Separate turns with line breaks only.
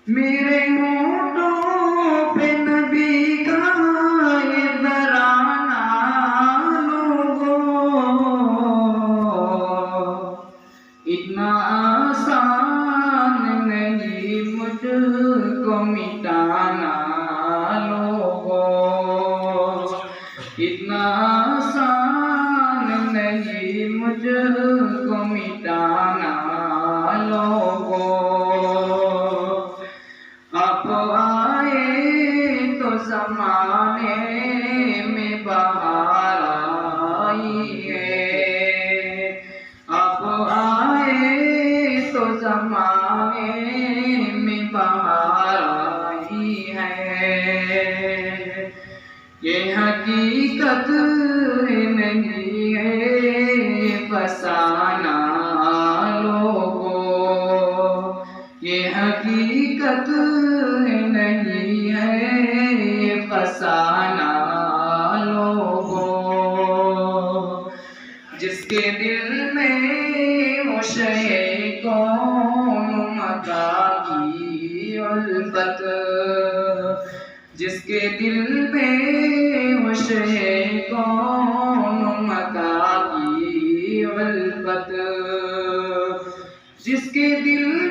میرے ہونٹوں پہ نبی کا یہ ترانہ لوگو، اتنا آسان نہیں مجھ کو مٹانا لوگو، اتنا آسان نہیں مجھ کو مٹانا لوگو۔ آپ آئے تو زمانے میں بہار آئی ہے، آپ آئے تو زمانے میں بہار آئی ہے۔ یہ حقیقت نہیں ہے فسانہ لوگو، یہ حقیقت نہیں ہے فسانہ لوگو۔ جس کے دل میں وہ شے کون مکا کی الفت، جس کے دل میں وہ شے کون مکا کی الفت، جس کے دل